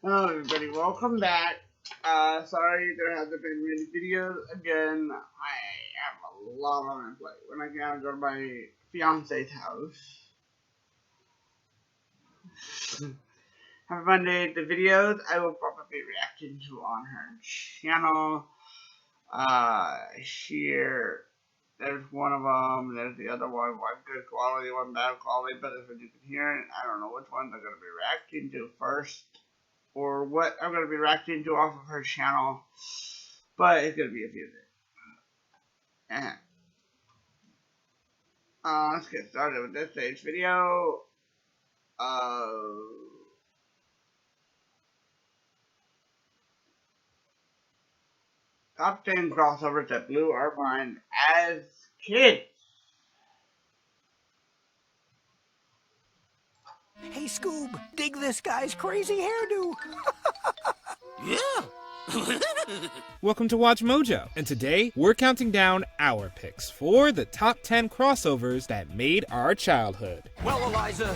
Hello everybody, welcome back. Sorry there hasn't been many videos. Again, I have a lot on my plate. When I gotta go to my fiance's house. Have a fun day. The videos I will probably be reacting to on her channel. Here, there's one of them, there's the other one good quality, one bad quality, but as you can hear, I don't know which ones I'm going to be reacting to first. Or what I'm going to be reacting to off of her channel, but it's going to be a few things. Let's get started with this stage video. Top 10 crossovers that blew our mind as kids. Hey, Scoob, dig this guy's crazy hairdo. Yeah. Welcome to Watch Mojo, and today we're counting down our picks for the top 10 crossovers that made our childhood. Well, Eliza,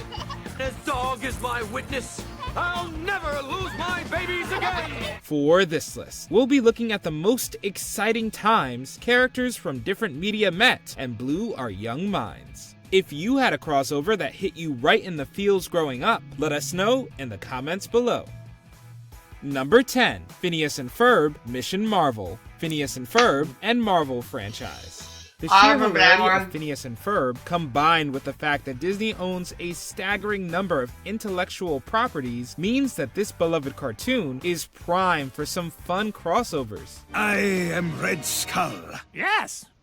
as dog is my witness, I'll never lose my babies again! For this list, we'll be looking at the most exciting times characters from different media met and blew our young minds. If you had a crossover that hit you right in the feels growing up, let us know in the comments below. Number 10, Phineas and Ferb Mission Marvel, Phineas and Ferb and Marvel franchise. The sheer hilarity of Phineas and Ferb, combined with the fact that Disney owns a staggering number of intellectual properties, means that this beloved cartoon is prime for some fun crossovers. I am Red Skull.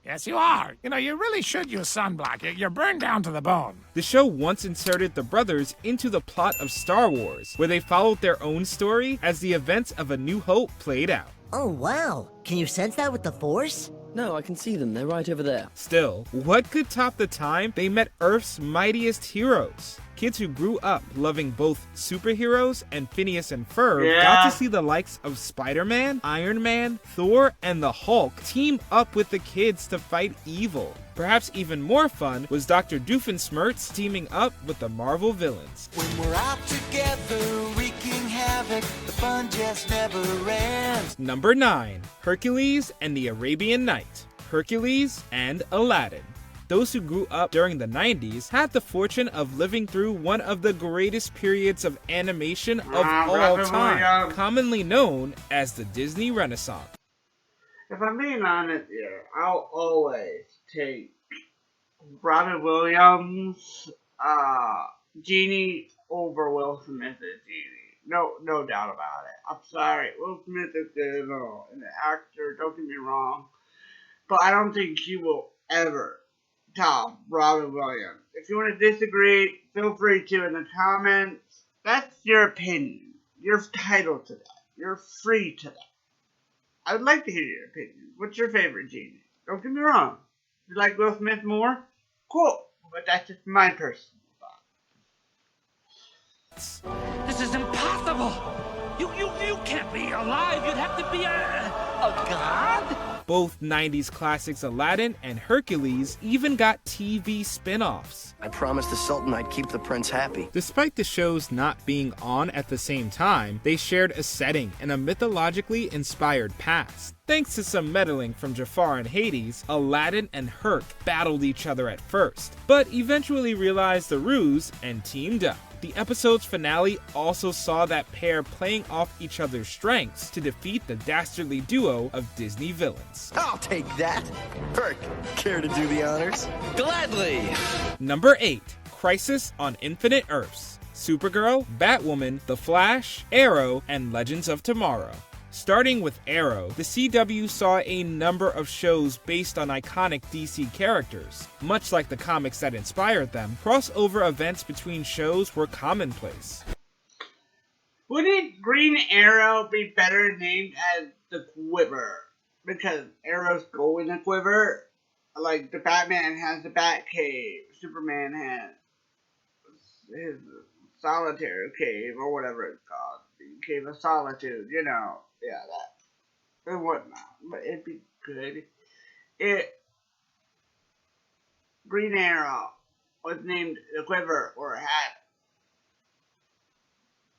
Yes, you are. You know, you really should use sunblock. You're burned down to the bone. The show once inserted the brothers into the plot of Star Wars, where they followed their own story as the events of A New Hope played out. Oh, wow. Can you sense that with the Force? No, I can see them. They're right over there. Still, what could top the time they met Earth's mightiest heroes? Kids who grew up loving both superheroes and Phineas and Ferb got to see the likes of Spider-Man, Iron Man, Thor, and the Hulk team up with the kids to fight evil. Perhaps even more fun was Dr. Doofenshmirtz teaming up with the Marvel villains. When we're out together, wreaking havoc, the fun just never ends. Number 9, Hercules and the Arabian Night, Hercules and Aladdin. Those who grew up during the 90s had the fortune of living through one of the greatest periods of animation of all time, commonly known as the Disney Renaissance. If I'm being honest here, I'll always take Robin Williams, Genie over Will Smith as Genie. No doubt about it. I'm sorry, Will Smith is good and the actor, don't get me wrong, but I don't think he will ever top Robin Williams. If you want to disagree, feel free to in the comments. That's your opinion. You're entitled to that. You're free to that. I would like to hear your opinion. What's your favorite Genie? Don't get me wrong. You like Will Smith more? Cool. But that's just my personal thought. This is impossible! You can't be alive! You'd have to be a god? Both 90s classics Aladdin and Hercules even got TV spin-offs. I promised the Sultan I'd keep the prince happy. Despite the shows not being on at the same time, they shared a setting and a mythologically inspired past. Thanks to some meddling from Jafar and Hades, Aladdin and Herc battled each other at first, but eventually realized the ruse and teamed up. The episode's finale also saw that pair playing off each other's strengths to defeat the dastardly duo of Disney villains. I'll take that. Herc, care to do the honors? Gladly! Number 8, Crisis on Infinite Earths, Supergirl, Batwoman, The Flash, Arrow, and Legends of Tomorrow. Starting with Arrow, the CW saw a number of shows based on iconic DC characters. Much like the comics that inspired them, crossover events between shows were commonplace. Wouldn't Green Arrow be better named as the Quiver? Because arrows go in the quiver. Like the Batman has the Batcave, Superman has his solitary cave or whatever it's called, the Cave of Solitude, you know. Yeah, that and whatnot, but it'd be good. Green Arrow was named the Quiver or had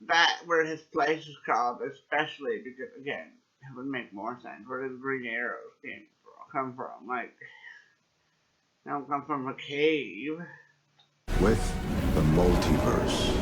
that where his place is called, especially because again, it would make more sense where the green arrows come from. Like, they don't come from a cave. With the multiverse,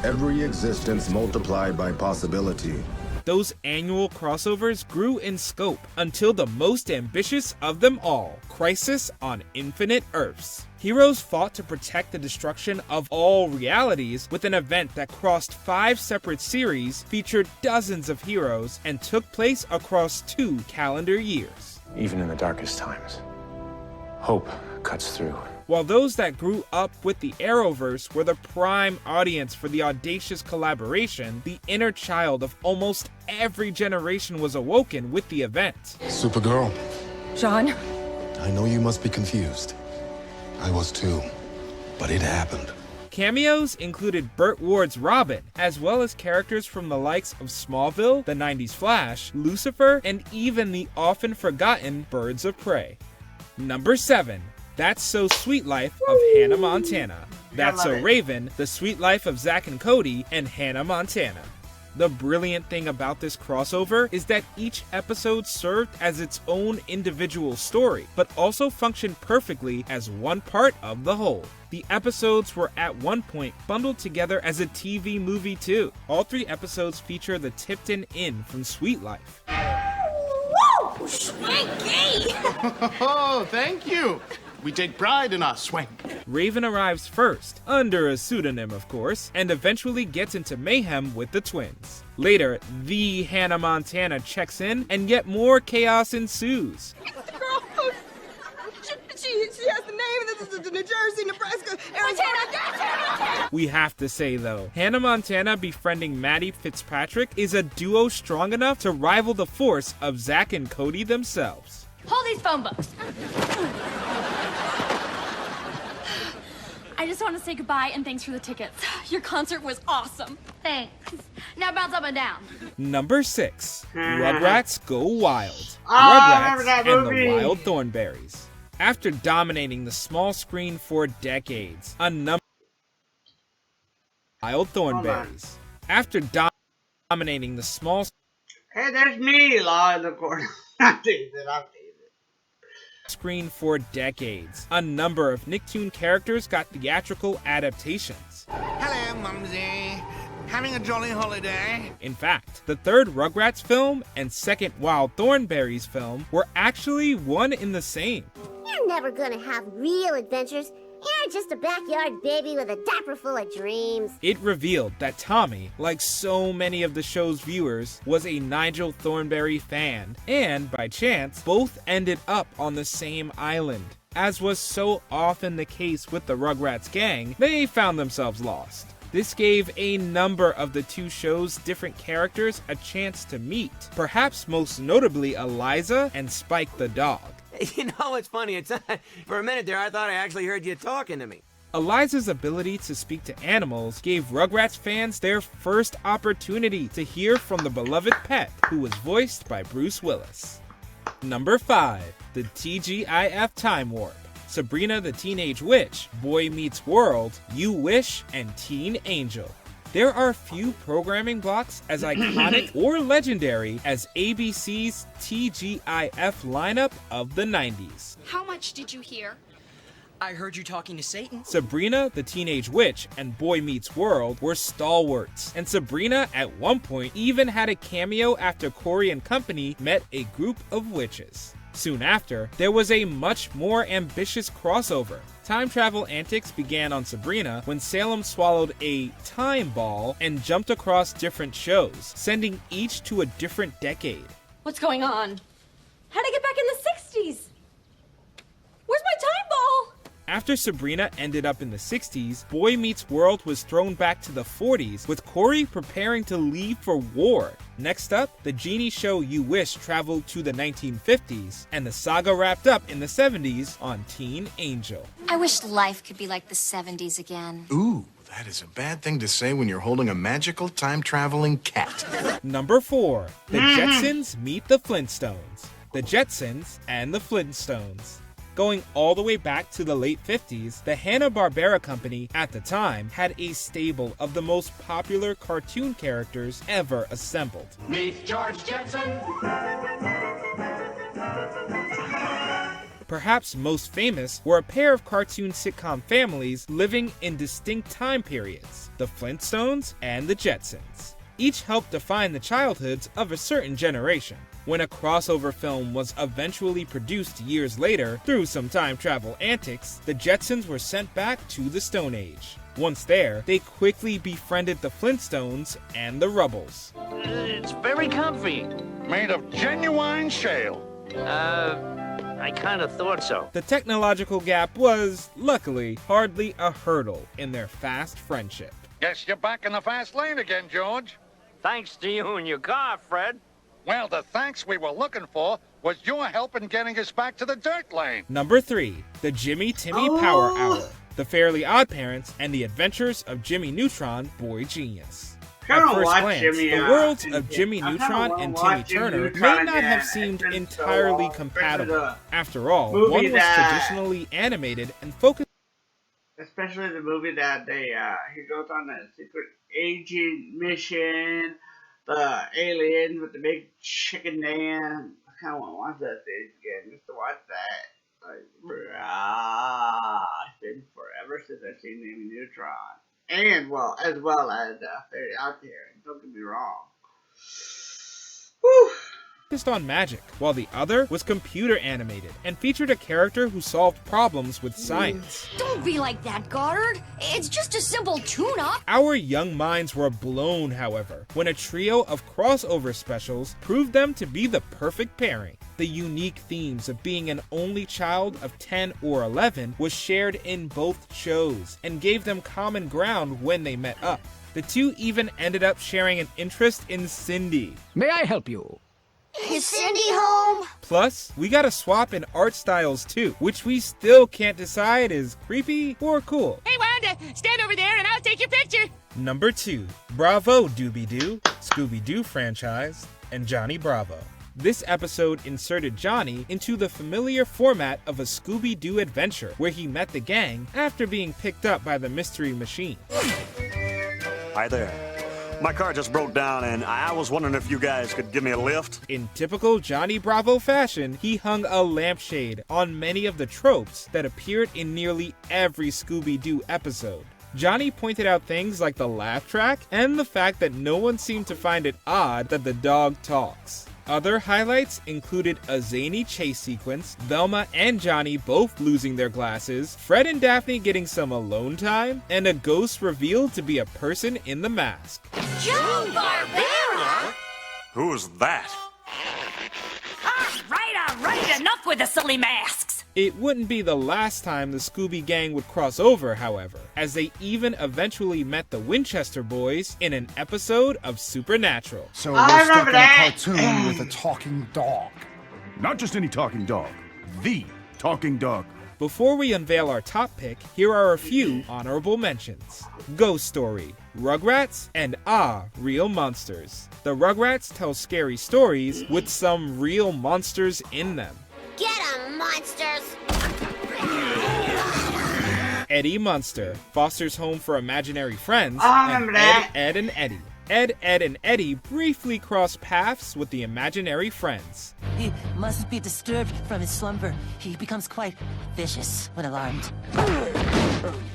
every existence multiplied by possibility. Those annual crossovers grew in scope until the most ambitious of them all, Crisis on Infinite Earths. Heroes fought to protect the destruction of all realities with an event that crossed 5 separate series, featured dozens of heroes, and took place across 2 calendar years. Even in the darkest times, hope cuts through. While those that grew up with the Arrowverse were the prime audience for the audacious collaboration, the inner child of almost every generation was awoken with the event. Supergirl. John? I know you must be confused. I was too. But it happened. Cameos included Burt Ward's Robin, as well as characters from the likes of Smallville, the 90s Flash, Lucifer, and even the often forgotten Birds of Prey. Number 7. That's So Sweet Life of Hannah Montana. That's So Raven, The Sweet Life of Zack and Cody, and Hannah Montana. The brilliant thing about this crossover is that each episode served as its own individual story, but also functioned perfectly as one part of the whole. The episodes were at one point bundled together as a TV movie too. All 3 episodes feature the Tipton Inn from Sweet Life. Woo! Swanky! Oh, thank you. We take pride in our swank. Raven arrives first, under a pseudonym of course, and eventually gets into mayhem with the twins. Later, the Hannah Montana checks in, and yet more chaos ensues. She has the name. This is New Jersey, Nebraska, Arizona. We have to say though, Hannah Montana befriending Maddie Fitzpatrick is a duo strong enough to rival the force of Zack and Cody themselves. Hold these phone books. I just want to say goodbye and thanks for the tickets. Your concert was awesome. Thanks. Now bounce up and down. Number 6. Rugrats Go Wild. I remember Rugrats that and movie. the Wild Thornberrys. After dominating the small screen for decades, a number Wild Thornberrys. After dominating the small Hey, there's me, Law in the corner. I'm teasing. screen for decades, a number of Nicktoon characters got theatrical adaptations. Hello, Mumsy. Having a jolly holiday? In fact, the 3rd Rugrats film and 2nd Wild Thornberrys film were actually one in the same. You're never gonna have real adventures. You're just a backyard baby with a diaper full of dreams. It revealed that Tommy, like so many of the show's viewers, was a Nigel Thornberry fan, and by chance, both ended up on the same island. As was so often the case with the Rugrats gang, they found themselves lost. This gave a number of the 2 shows' different characters a chance to meet, perhaps most notably Eliza and Spike the dog. You know, it's funny. For a minute there, I thought I actually heard you talking to me. Eliza's ability to speak to animals gave Rugrats fans their first opportunity to hear from the beloved pet, who was voiced by Bruce Willis. Number 5. The TGIF Time Warp. Sabrina the Teenage Witch, Boy Meets World, You Wish, and Teen Angel. There are few programming blocks as iconic or legendary as ABC's TGIF lineup of the 90s. How much did you hear? I heard you talking to Satan. Sabrina the Teenage Witch and Boy Meets World were stalwarts, and Sabrina at one point even had a cameo after Corey and company met a group of witches. Soon after, there was a much more ambitious crossover. Time travel antics began on Sabrina when Salem swallowed a time ball and jumped across different shows, sending each to a different decade. What's going on? How'd I get back in the 60s? Where's my time ball? After Sabrina ended up in the 60s, Boy Meets World was thrown back to the 40s, with Corey preparing to leave for war. Next up, the Genie show You Wish traveled to the 1950s, and the saga wrapped up in the 70s on Teen Angel. I wish life could be like the 70s again. Ooh, that is a bad thing to say when you're holding a magical time-traveling cat. Number 4. The Jetsons meet the Flintstones. The Jetsons and the Flintstones. Going all the way back to the late 50s, the Hanna-Barbera company at the time had a stable of the most popular cartoon characters ever assembled. Meet George Jetson. Perhaps most famous were a pair of cartoon sitcom families living in distinct time periods, the Flintstones and the Jetsons. Each helped define the childhoods of a certain generation. When a crossover film was eventually produced years later, through some time travel antics, the Jetsons were sent back to the Stone Age. Once there, they quickly befriended the Flintstones and the Rubbles. It's very comfy. Made of genuine shale. I kind of thought so. The technological gap was, luckily, hardly a hurdle in their fast friendship. Guess you're back in the fast lane again, George. Thanks to you and your car, Fred. Well, the thanks we were looking for was your help in getting us back to the dirt lane. Number 3, the Jimmy Timmy Power Hour, the Fairly Odd Parents, and the Adventures of Jimmy Neutron, Boy Genius. At first glance, the worlds of Jimmy Neutron and Timmy Turner may not have seemed entirely compatible. After all, one was traditionally animated and focused. Especially the movie that he goes on a secret agent mission, the alien with the big chicken man. I kind of want to watch that stage again, just to watch that. Like, it's been forever since I've seen Jimmy Neutron. And, well, as well as Fairy Out There. Don't get me wrong. Whew. Focused on magic, while the other was computer animated and featured a character who solved problems with science. Don't be like that, Goddard. It's just a simple tune-up. Our young minds were blown, however, when a trio of crossover specials proved them to be the perfect pairing. The unique themes of being an only child of 10 or 11 was shared in both shows and gave them common ground when they met up. The two even ended up sharing an interest in Cindy. May I help you? Is Cindy home? Plus, we got a swap in art styles too, which we still can't decide is creepy or cool. Hey Wanda, stand over there and I'll take your picture. Number 2, Bravo Doobie-Doo, Scooby-Doo franchise, and Johnny Bravo. This episode inserted Johnny into the familiar format of a Scooby-Doo adventure where he met the gang after being picked up by the Mystery Machine. Hi there. My car just broke down and I was wondering if you guys could give me a lift. In typical Johnny Bravo fashion, he hung a lampshade on many of the tropes that appeared in nearly every Scooby-Doo episode. Johnny pointed out things like the laugh track and the fact that no one seemed to find it odd that the dog talks. Other highlights included a zany chase sequence, Velma and Johnny both losing their glasses, Fred and Daphne getting some alone time, and a ghost revealed to be a person in the mask. Joe Barbera? Who's that? All right, enough with the silly masks. It wouldn't be the last time the Scooby Gang would cross over, however, as they even eventually met the Winchester Boys in an episode of Supernatural. So we're stuck in a cartoon with a talking dog. Not just any talking dog, the talking dog. Before we unveil our top pick, here are a few honorable mentions. Ghost Story, Rugrats, and Real Monsters. The Rugrats tell scary stories with some real monsters in them. Get 'em, monsters! Eddie Munster, Foster's Home for Imaginary Friends, and Ed, and Eddie. Ed, and Eddie briefly cross paths with the imaginary friends. He must be disturbed from his slumber. He becomes quite vicious when alarmed.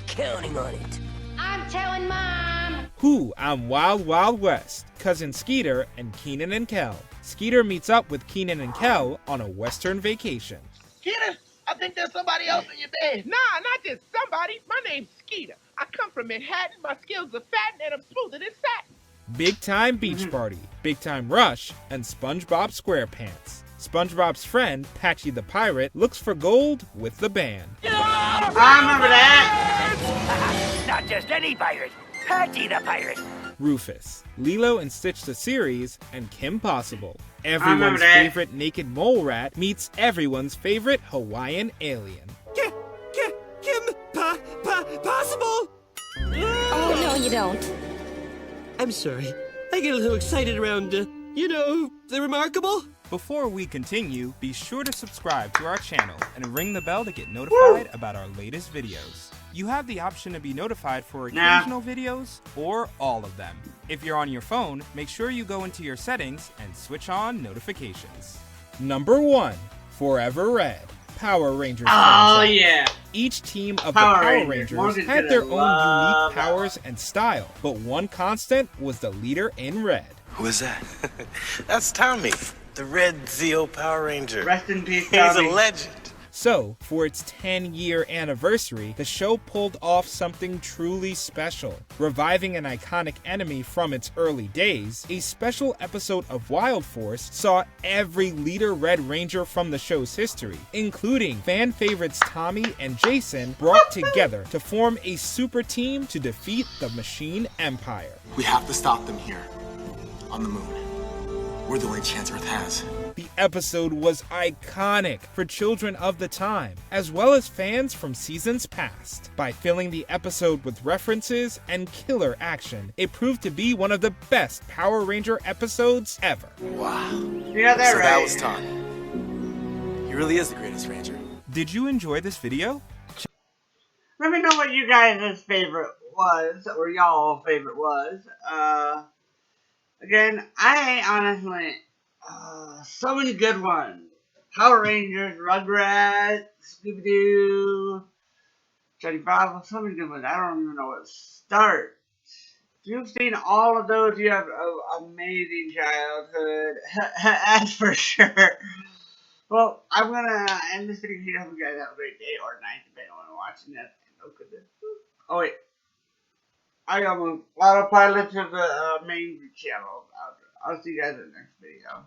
Counting on it. I'm telling Mom! Who on Wild Wild West, Cousin Skeeter and Keenan and Kel. Skeeter meets up with Keenan and Kel on a western vacation. Skeeter, I think there's somebody else in your bed. Nah, not just somebody. My name's Skeeter. I come from Manhattan. My skills are fat and I'm smoother than satin. Big Time Beach Party, Big Time Rush, and SpongeBob SquarePants. SpongeBob's friend, Patchy the Pirate, looks for gold with the band. I remember that! Not just any pirate, Patchy the Pirate. Rufus, Lilo and Stitch the series, and Kim Possible. Everyone's favorite naked mole rat meets everyone's favorite Hawaiian alien. Kim Possible? Oh, no, you don't. I'm sorry. I get a little excited around, the remarkable. Before we continue, be sure to subscribe to our channel and ring the bell to get notified about our latest videos. You have the option to be notified for occasional videos or all of them. If you're on your phone, make sure you go into your settings and switch on notifications. Number 1. Forever Red. Power Rangers franchise. Yeah. Each team of Power the Power Rangers. Rangers had their own unique powers and style, but one constant was the leader in red. Who is that? That's Tommy, the Red Zeo Power Ranger. Rest in peace, He's Tommy. a legend. So, for its 10-year anniversary, the show pulled off something truly special. Reviving an iconic enemy from its early days, a special episode of Wild Force saw every leader Red Ranger from the show's history, including fan favorites Tommy and Jason, brought together to form a super team to defeat the Machine Empire. We have to stop them here, on the moon. We're the only chance Earth has. The episode was iconic for children of the time, as well as fans from seasons past. By filling the episode with references and killer action, it proved to be one of the best Power Ranger episodes ever. Wow. You got that so right. that was Tommy. He really is the greatest Ranger. Did you enjoy this video? Let me know what you guys' favorite was, or y'all favorite was. Again, I honestly, so many good ones. Power Rangers, Rugrats, Scooby-Doo, Johnny Bravo, so many good ones. I don't even know where to start. If you've seen all of those, you have an amazing childhood. That's for sure. Well, I'm going to end this video here. Hope you guys have a great day or night, depending on when you're watching this. Oh, wait. I am an autopilot to the main channel. I'll see you guys in the next video.